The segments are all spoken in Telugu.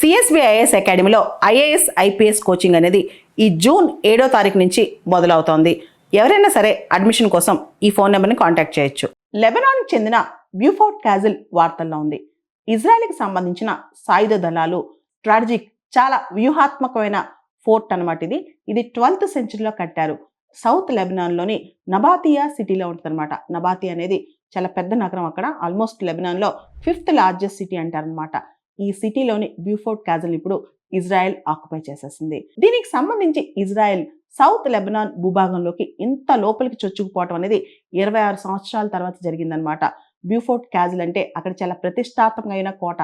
సిఎస్బిఐఎస్ అకాడమీలో ఐఏఎస్ ఐపీఎస్ కోచింగ్ అనేది ఈ జూన్ 7వ తారీఖు నుంచి మొదలవుతోంది. ఎవరైనా సరే అడ్మిషన్ కోసం ఈ ఫోన్ నెంబర్ని కాంటాక్ట్ చేయొచ్చు. లెబనాన్కి చెందిన బ్యూఫోర్ట్ క్యాజిల్ వార్తల్లో ఉంది. ఇజ్రాయెల్కి సంబంధించిన సాయుధ దళాలు స్ట్రాటజిక్ చాలా వ్యూహాత్మకమైన ఫోర్ట్ అనమాట. ఇది 12th సెంచరీలో కట్టారు. సౌత్ లెబనాన్లోని నబాతియా సిటీలో ఉంటుంది అనమాట. నబాతియా అనేది చాలా పెద్ద నగరం. అక్కడ ఆల్మోస్ట్ లెబనాన్లో 5th లార్జెస్ట్ సిటీ అంటారనమాట. ఈ సిటీలోని బ్యూఫోర్ట్ క్యాజిల్ ఇప్పుడు ఇజ్రాయెల్ ఆక్యుపై చేసేసింది. దీనికి సంబంధించి ఇజ్రాయెల్ సౌత్ లెబనాన్ భూభాగంలోకి ఇంత లోపలికి చొచ్చుకుపోవటం అనేది 26 సంవత్సరాల తర్వాత జరిగిందనమాట. బ్యూఫోర్ట్ క్యాజిల్ అంటే అక్కడ చాలా ప్రతిష్టాత్మకమైన కోట.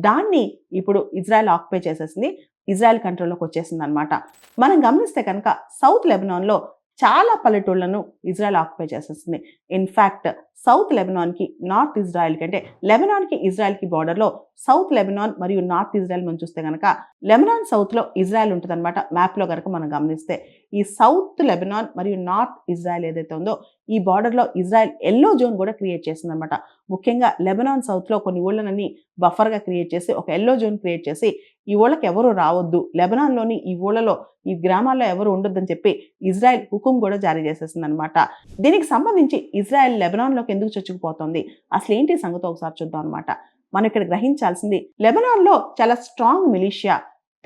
దాన్ని ఇప్పుడు ఇజ్రాయెల్ ఆక్యుపై చేసేసింది. ఇజ్రాయెల్ కంట్రోల్లోకి వచ్చేసింది అనమాట. మనం గమనిస్తే కనుక సౌత్ లెబనాన్లో చాలా పల్లెటూళ్లను ఇజ్రాయెల్ ఆక్యుపై చేసేస్తుంది. ఇన్ఫ్యాక్ట్ సౌత్ లెబనాన్కి నార్త్ ఇజ్రాయెల్కి అంటే లెబనాన్కి ఇజ్రాయెల్కి బార్డర్లో సౌత్ లెబనాన్ మరియు నార్త్ ఇజ్రాయెల్ మనం చూస్తే కనుక లెబనాన్ సౌత్లో ఇజ్రాయెల్ ఉంటుంది అనమాట. మ్యాప్లో కనుక మనం గమనిస్తే ఈ సౌత్ లెబనాన్ మరియు నార్త్ ఇజ్రాయెల్ ఏదైతే ఉందో ఈ బార్డర్లో ఇజ్రాయెల్ ఎల్లో జోన్ కూడా క్రియేట్ చేసింది అనమాట. ముఖ్యంగా లెబనాన్ సౌత్లో కొన్ని ఊళ్ళనన్నీ బఫర్గా క్రియేట్ చేసి ఒక ఎల్లో జోన్ క్రియేట్ చేసి ఈ ఊళ్ళకి ఎవరు రావద్దు, లెబనాన్లోని ఈ ఊళ్ళలో ఈ గ్రామాల్లో ఎవరు ఉండొద్దని చెప్పి ఇజ్రాయెల్ హుకుం కూడా జారీ చేసేసింది అనమాట. దీనికి సంబంధించి ఇజ్రాయెల్ లెబనాన్లోకి ఎందుకు చొచ్చుకుపోతుంది, అసలు ఏంటి సంగతి ఒకసారి చూద్దాం అనమాట. మనం ఇక్కడ గ్రహించాల్సింది లెబనాన్లో చాలా స్ట్రాంగ్ మిలిషియా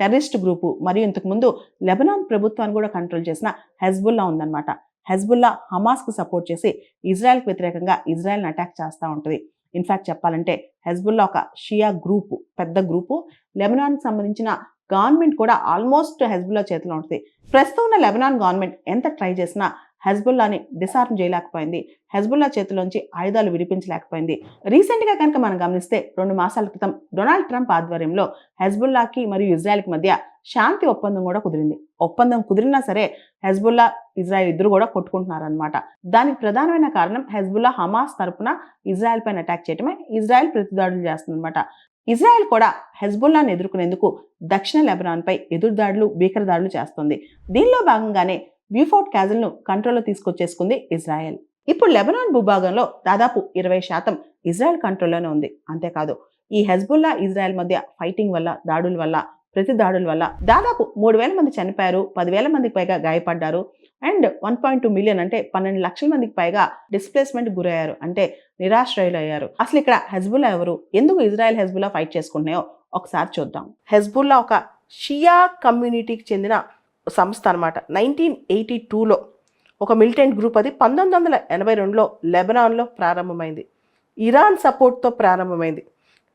టెర్రరిస్ట్ గ్రూపు మరియు ఇంతకుముందు లెబనాన్ ప్రభుత్వాన్ని కూడా కంట్రోల్ చేసిన హెజ్బుల్లా ఉందన్నమాట. హెజ్బుల్లా హమాస్కు సపోర్ట్ చేసి ఇజ్రాయెల్కి వ్యతిరేకంగా ఇజ్రాయెల్ని అటాక్ చేస్తూ ఉంటుంది. ఇన్ఫ్యాక్ట్ చెప్పాలంటే హెజ్బుల్లా ఒక షియా గ్రూపు, పెద్ద గ్రూపు. లెబనాన్కి సంబంధించిన గవర్నమెంట్ కూడా ఆల్మోస్ట్ హెజ్బుల్లా చేతిలో ఉంటుంది. ప్రస్తుతం ఉన్న లెబనాన్ గవర్నమెంట్ ఎంత ట్రై చేసినా హెజ్బుల్లాని డిసార్మ్ చేయలేకపోయింది. హెజ్బుల్లా చేతిలోంచి ఆయుధాలు విడిపించలేకపోయింది. రీసెంట్గా కనుక మనం గమనిస్తే 2 మాసాల క్రితం డొనాల్డ్ ట్రంప్ ఆధ్వర్యంలో హెజ్బుల్లాకి మరియు ఇజ్రాయెల్కి మధ్య శాంతి ఒప్పందం కూడా కుదిరింది. ఒప్పందం కుదిరినా సరే హెజ్బుల్లా ఇజ్రాయెల్ ఇద్దరు కూడా కొట్టుకుంటున్నారనమాట. దానికి ప్రధానమైన కారణం హెజ్బుల్లా హమాస్ తరపున ఇజ్రాయెల్ పైన అటాక్ చేయడమే. ఇజ్రాయెల్ ప్రతిదాడులు చేస్తుందన్నమాట. ఇజ్రాయెల్ కూడా హెజ్బుల్లాని ఎదుర్కొనేందుకు దక్షిణ లెబనాన్పై ఎదురుదాడులు, భీకరదాడులు చేస్తుంది. దీనిలో భాగంగానే బ్యూఫోర్ట్ క్యాజిల్ను కంట్రోల్లో తీసుకొచ్చేసుకుంది ఇజ్రాయెల్. ఇప్పుడు లెబనాన్ భూభాగంలో దాదాపు 20% ఇజ్రాయెల్ కంట్రోల్లోనే ఉంది. అంతేకాదు ఈ హెజ్బుల్లా ఇజ్రాయెల్ మధ్య ఫైటింగ్ వల్ల, దాడుల వల్ల, ప్రతి దాడుల వల్ల దాదాపు 3,000 మంది చనిపోయారు, 10,000 మందికి పైగా గాయపడ్డారు. అండ్ 1.2 మిలియన్ అంటే 12 లక్షల మందికి పైగా డిస్ప్లేస్మెంట్ గురయ్యారు, అంటే నిరాశ్రయులు అయ్యారు. అసలు ఇక్కడ హెజ్బుల్లా ఎవరు, ఎందుకు ఇజ్రాయెల్ హెజ్బుల్లా ఫైట్ చేసుకుంటున్నాయో ఒకసారి చూద్దాం. హెజ్బుల్లా ఒక షియా కమ్యూనిటీకి చెందిన సంస్థ అనమాట. 1982లో ఒక మిలిటెంట్ గ్రూప్. అది 1982లో లెబనాన్లో ప్రారంభమైంది. ఇరాన్ సపోర్ట్తో ప్రారంభమైంది.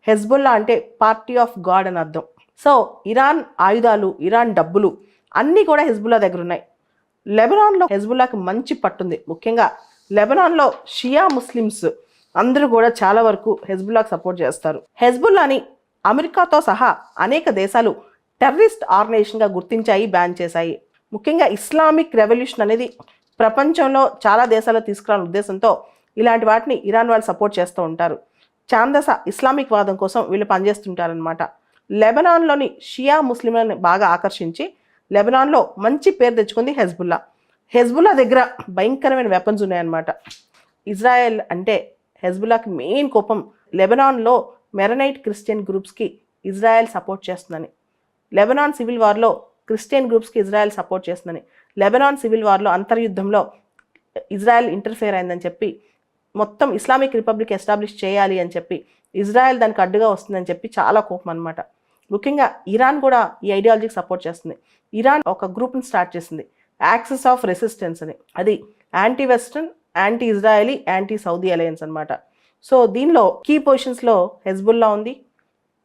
హెజ్బుల్లా అంటే పార్టీ ఆఫ్ గాడ్ అని అర్థం. సో ఇరాన్ ఆయుధాలు, ఇరాన్ డబ్బులు అన్నీ కూడా హెజ్బుల్లా దగ్గర ఉన్నాయి. లెబనాన్లో హెజ్బుల్లాకి మంచి పట్టుంది. ముఖ్యంగా లెబనాన్లో షియా ముస్లిమ్స్ అందరూ కూడా చాలా వరకు హెజ్బుల్లాకి సపోర్ట్ చేస్తారు. హెజ్బుల్లాని అమెరికాతో సహా అనేక దేశాలు టెర్రరిస్ట్ ఆర్గనైజేషన్గా గుర్తించాయి, బ్యాన్ చేశాయి. ముఖ్యంగా ఇస్లామిక్ రెవల్యూషన్ అనేది ప్రపంచంలో చాలా దేశాల్లో తీసుకురాని ఉద్దేశంతో ఇలాంటి వాటిని ఇరాన్ వాళ్ళు సపోర్ట్ చేస్తూ ఉంటారు. ఛాందస ఇస్లామిక్ వాదం కోసం వీళ్ళు పనిచేస్తుంటారనమాట. లెబనాన్లోని షియా ముస్లింలను బాగా ఆకర్షించి లెబనాన్లో మంచి పేరు తెచ్చుకుంది హెజ్బుల్లా. హెజ్బుల్లా దగ్గర భయంకరమైన వెపన్స్ ఉన్నాయన్నమాట. ఇజ్రాయెల్ అంటే హెజ్బుల్లాకి మెయిన్ కోపం లెబనాన్లో మెరనైట్ క్రిస్టియన్ గ్రూప్స్కి ఇజ్రాయెల్ సపోర్ట్ చేస్తుందని, లెబనాన్ సివిల్ వార్లో క్రిస్టియన్ గ్రూప్స్కి ఇజ్రాయెల్ సపోర్ట్ చేస్తుందని, లెబనాన్ సివిల్ వార్లో అంతర్యుద్ధంలో ఇజ్రాయెల్ ఇంటర్ఫేర్ అయిందని చెప్పి మొత్తం ఇస్లామిక్ రిపబ్లిక్ ఎస్టాబ్లిష్ చేయాలి అని చెప్పి ఇజ్రాయెల్ దానికి అడ్డుగా వస్తుందని చెప్పి చాలా కోపం అనమాట. ముఖ్యంగా ఇరాన్ కూడా ఈ ఐడియాలజీకి సపోర్ట్ చేస్తుంది. ఇరాన్ ఒక గ్రూప్ని స్టార్ట్ చేసింది, యాక్సిస్ ఆఫ్ రెసిస్టెన్స్ అని. అది anti western, anti Israeli, anti Saudi alliance అనమాట. సో దీనిలో కీ పొజిషన్స్లో హెజ్బుల్లా ఉంది,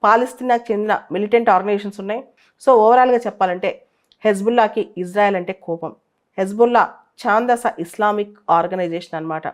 పాలస్తీనాకు చెందిన మిలిటెంట్ ఆర్గనైజేషన్స్ ఉన్నాయి. సో ఓవరాల్గా చెప్పాలంటే హెజ్బుల్లాకి ఇజ్రాయెల్ అంటే కోపం. హెజ్బుల్లా ఛాందస ఇస్లామిక్ ఆర్గనైజేషన్ అనమాట.